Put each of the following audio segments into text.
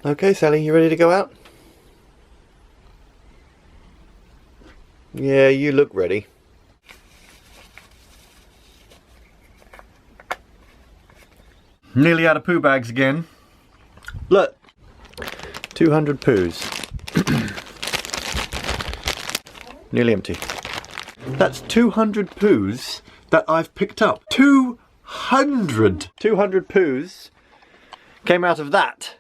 Okay, Sally, you ready to go out? Yeah, you look ready. Nearly out of poo bags again. Look, 200 poos. Nearly empty. That's 200 poos that I've picked up. 200! 200 poos came out of that.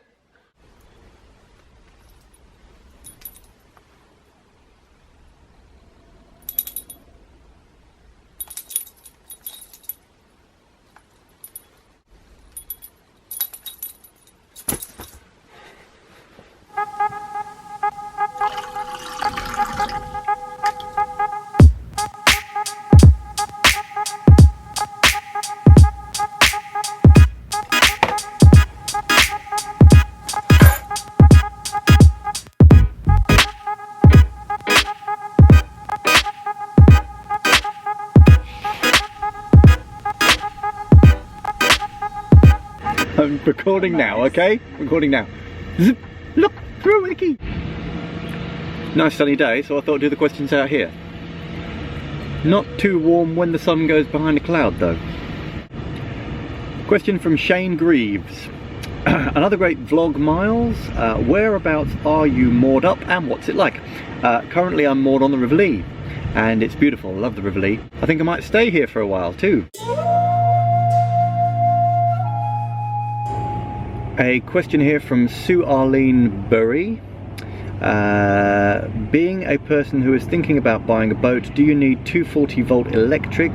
I'm recording now, okay? Recording now. Zip, look, through the key. Nice sunny day, so I thought I'd do the questions out here. Not too warm when the sun goes behind a cloud though. Question from Shane Greaves. Another great vlog, Myles. Whereabouts are you moored up and what's it like? Currently I'm moored on the River Lea and it's beautiful, I love the River Lea. I think I might stay here for a while too. A question here from Sue Arlene Burry. Being a person who is thinking about buying a boat, do you need 240 volt electric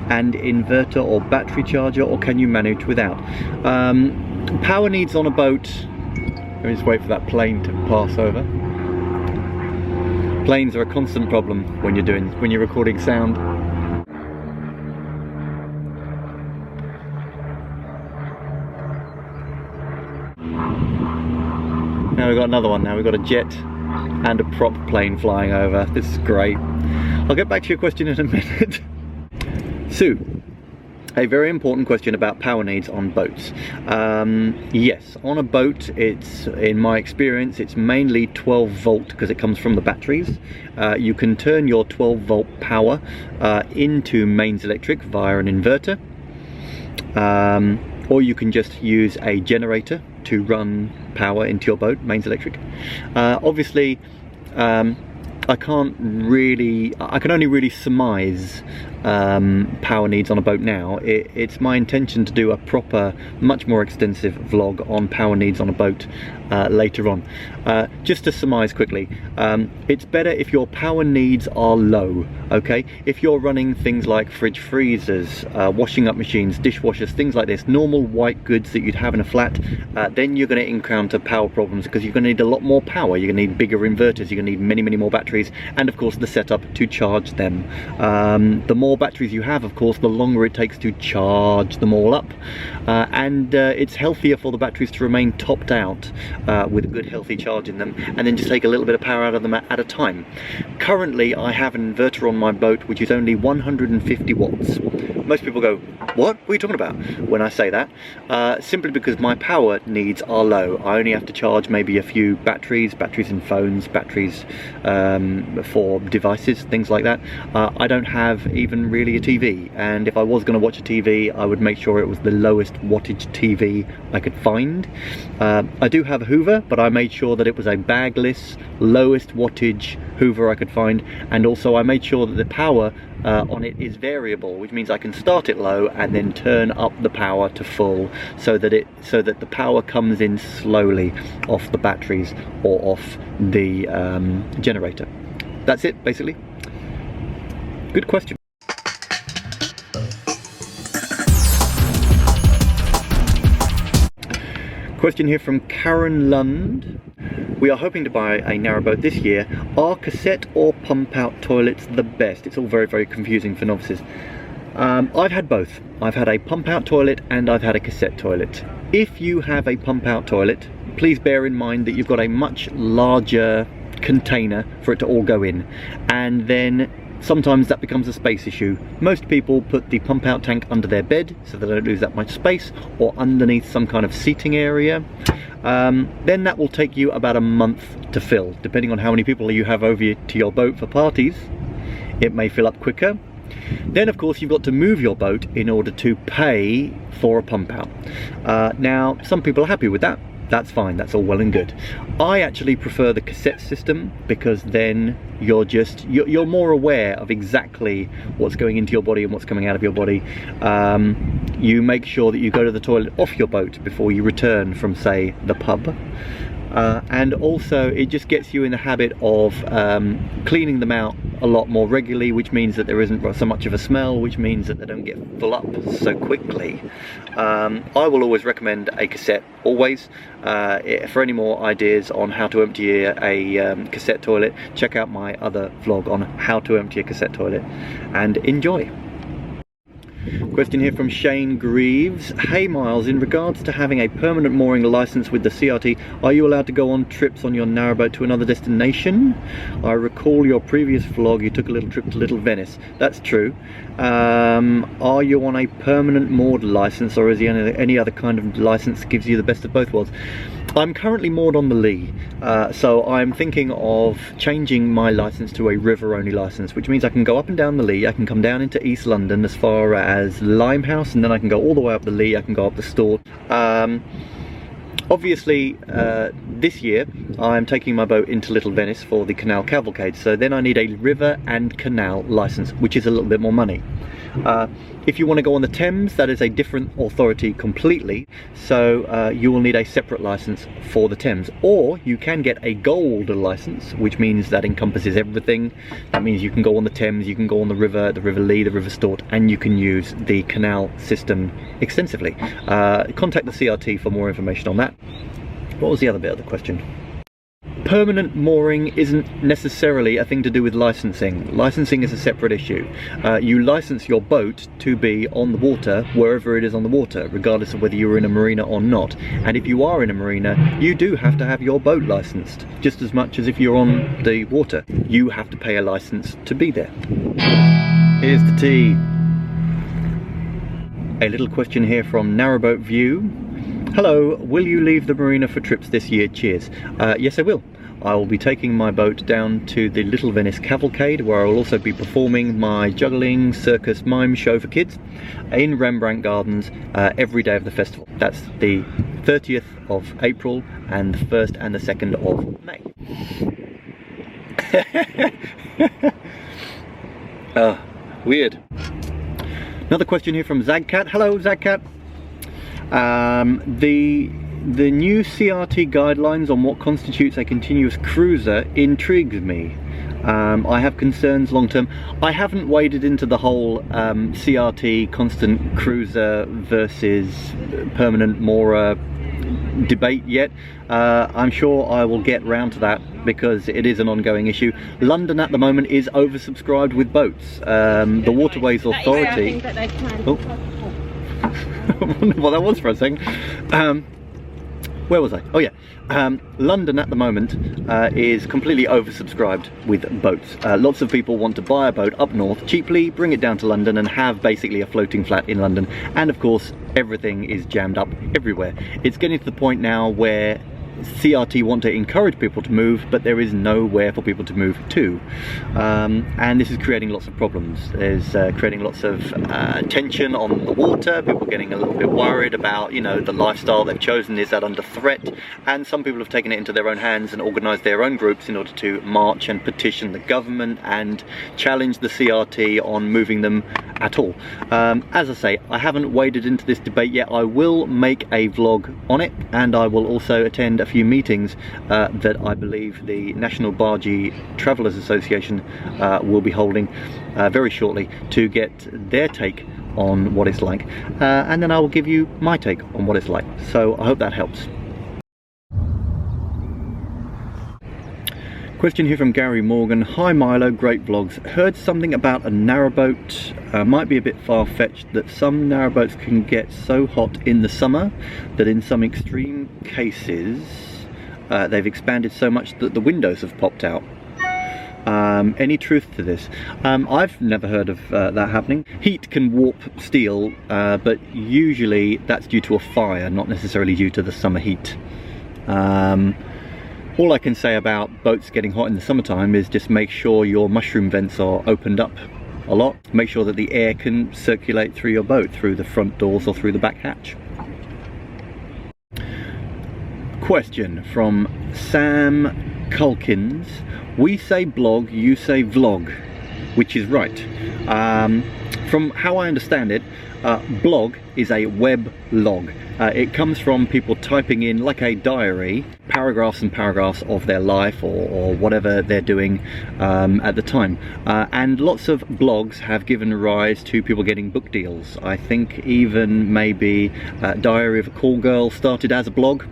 and inverter or battery charger, or can you manage without? Power needs on a boat, let me just wait for that plane to pass over. Planes are a constant problem when you're recording sound. Now we've got another one. Now we've got a jet and a prop plane flying over. This is great. I'll get back to your question in a minute. Sue, a very important question about power needs on boats. Yes, on a boat, it's, in my experience, it's mainly 12 volt because it comes from the batteries. You can turn your 12 volt power into mains electric via an inverter, or you can just use a generator to run power into your boat, mains electric. Obviously, I can only really surmise power needs on a boat now. It's my intention to do a proper, much more extensive vlog on power needs on a boat later on. Just to surmise quickly, it's better if your power needs are low, okay? If you're running things like fridge freezers, washing up machines, dishwashers, things like this, normal white goods that you'd have in a flat, then you're going to encounter power problems because you're going to need a lot more power. You're going to need bigger inverters, you're going to need many more batteries, and of course the setup to charge them. The more batteries you have, of course, the longer it takes to charge them all up, and it's healthier for the batteries to remain topped out with a good healthy charge in them, and then just take a little bit of power out of them at a time. Currently I have an inverter on my boat which is only 150 watts. Most people go, what are you talking about when I say that? Simply because my power needs are low. I only have to charge maybe a few batteries in phones, batteries for devices, things like that. I don't have even really a TV, and if I was going to watch a TV, I would make sure it was the lowest wattage TV I could find. I do have a Hoover, but I made sure that it was a bagless, lowest wattage Hoover I could find, and also I made sure that the power on it is variable, which means I can start it low and then turn up the power to full, so that the power comes in slowly off the batteries or off the generator. That's it, basically. Good question. Question here from Karen Lund. We are hoping to buy a narrowboat this year. Are cassette or pump out toilets the best? It's all very confusing for novices. I've had both. I've had a pump out toilet and I've had a cassette toilet. If you have a pump out toilet, please bear in mind that you've got a much larger container for it to all go in, and then sometimes that becomes a space issue. Most people put the pump out tank under their bed so they don't lose that much space, or underneath some kind of seating area. then that will take you about a month to fill, depending on how many people you have over to your boat for parties. It may fill up quicker. Then of course you've got to move your boat in order to pay for a pump out. Now some people are happy with that. That's fine, that's all well and good. I actually prefer the cassette system, because then you're more aware of exactly what's going into your body and what's coming out of your body. You make sure that you go to the toilet off your boat before you return from, say, the pub. And also it just gets you in the habit of cleaning them out a lot more regularly, which means that there isn't so much of a smell, which means that they don't get full up so quickly. I will always recommend a cassette, always. For any more ideas on how to empty a cassette toilet, check out my other vlog on how to empty a cassette toilet, and enjoy. Question here from Shane Greaves. Hey Myles, in regards to having a permanent mooring license with the CRT, are you allowed to go on trips on your narrowboat to another destination? I recall your previous vlog, you took a little trip to Little Venice. That's true. Are you on a permanent moored license, or is any other kind of license that gives you the best of both worlds? I'm currently moored on the Lea, so I'm thinking of changing my license to a river only license, which means I can go up and down the Lea. I can come down into East London as far as Limehouse, and then I can go all the way up the Lea. I can go up the Stort. Obviously this year I'm taking my boat into Little Venice for the canal cavalcade, so then I need a river and canal license, which is a little bit more money. If you want to go on the Thames, that is a different authority completely, so you will need a separate license for the Thames. Or you can get a gold license, which means that encompasses everything. That means you can go on the Thames, you can go on the River Lea, the River Stort, and you can use the canal system extensively. Contact the CRT for more information on that. What was the other bit of the question? Permanent mooring isn't necessarily a thing to do with licensing. Licensing is a separate issue. You license your boat to be on the water wherever it is on the water, regardless of whether you're in a marina or not. And if you are in a marina, you do have to have your boat licensed, just as much as if you're on the water. You have to pay a license to be there. Here's the tea. A little question here from Narrowboat View. Hello, will you leave the marina for trips this year? Cheers. Yes, I will. I will be taking my boat down to the Little Venice Cavalcade, where I will also be performing my juggling circus mime show for kids in Rembrandt Gardens every day of the festival. That's the 30th of April and the 1st and the 2nd of May. Weird. Another question here from Zagcat. Hello, Zagcat. The new CRT guidelines on what constitutes a continuous cruiser intrigues me. I have concerns long term. I haven't waded into the whole CRT constant cruiser versus permanent moorer debate yet. I'm sure I will get round to that, because it is an ongoing issue. London at the moment is oversubscribed with boats. The Waterways Authority... Oh. I wonder what that was for a second. Where was I? Oh yeah. London at the moment is completely oversubscribed with boats. Lots of people want to buy a boat up north cheaply, bring it down to London and have basically a floating flat in London. And of course, everything is jammed up everywhere. It's getting to the point now where CRT want to encourage people to move, but there is nowhere for people to move to, and this is creating lots of problems. There's creating lots of tension on the water. People getting a little bit worried about, you know, the lifestyle they've chosen, is that under threat? And some people have taken it into their own hands and organised their own groups in order to march and petition the government and challenge the CRT on moving them at all. As I say, I haven't waded into this debate yet. I will make a vlog on it, and I will also attend a few meetings that I believe the National Bargee Travellers Association will be holding very shortly, to get their take on what it's like, and then I will give you my take on what it's like. So I hope that helps. Question here from Gary Morgan. Hi Mylo, great vlogs. Heard something about a narrowboat. Might be a bit far-fetched, that some narrowboats can get so hot in the summer that in some extreme cases they've expanded so much that the windows have popped out. Any truth to this? I've never heard of that happening. Heat can warp steel, but usually that's due to a fire, not necessarily due to the summer heat. All I can say about boats getting hot in the summertime is just make sure your mushroom vents are opened up a lot. Make sure that the air can circulate through your boat, through the front doors or through the back hatch. Question from Sam Culkins. We say blog, you say vlog. Which is right? From how I understand it, blog is a web log. It comes from people typing in, like a diary, paragraphs and paragraphs of their life or whatever they're doing at the time. And lots of blogs have given rise to people getting book deals. I think even maybe Diary of a Call Girl started as a blog,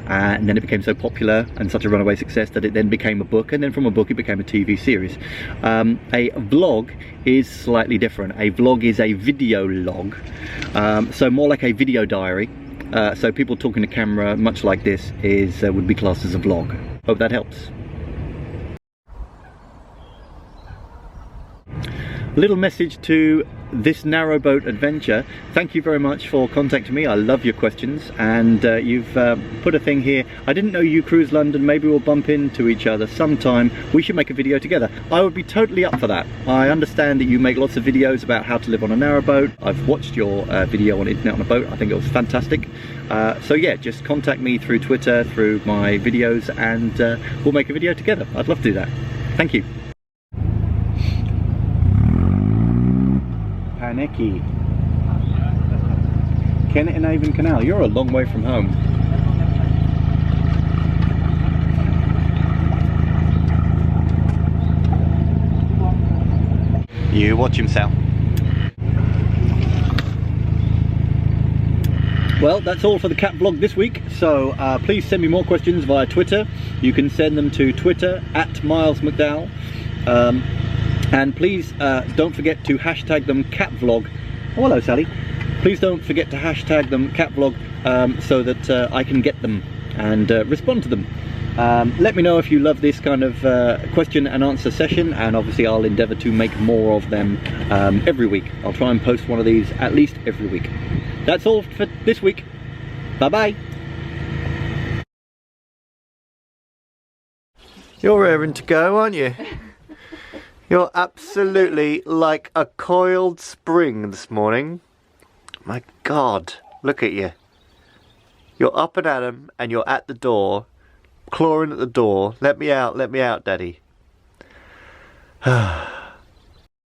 and then it became so popular and such a runaway success that it then became a book, and then from a book it became a TV series. A vlog is slightly different. A vlog is a video log, so more like a video diary. So people talking to camera, much like this, would be classed as a vlog. Hope that helps. Little message to this narrowboat adventure. Thank you very much for contacting me. I love your questions, and you've put a thing here. I didn't know you cruise London. Maybe we'll bump into each other sometime. We should make a video together. I would be totally up for that. I understand that you make lots of videos about how to live on a narrowboat. I've watched your video on Internet on a Boat. I think it was fantastic. So yeah, just contact me through Twitter, through my videos, and we'll make a video together. I'd love to do that. Thank you. Paneki. Kennet and Avon Canal. You're a long way from home. You watch him, Sal. Well, that's all for the cat vlog this week. So please send me more questions via Twitter. You can send them to Twitter @Myles McDowell. And please don't forget to hashtag them catvlog. Oh, hello, Sally. Please don't forget to hashtag them catvlog so that I can get them and respond to them. Let me know if you love this kind of question and answer session, and obviously I'll endeavour to make more of them every week. I'll try and post one of these at least every week. That's all for this week. Bye bye. You're raring to go, aren't you? You're absolutely like a coiled spring this morning. My God, look at you. You're up and at 'em, and you're at the door, clawing at the door. Let me out, Daddy.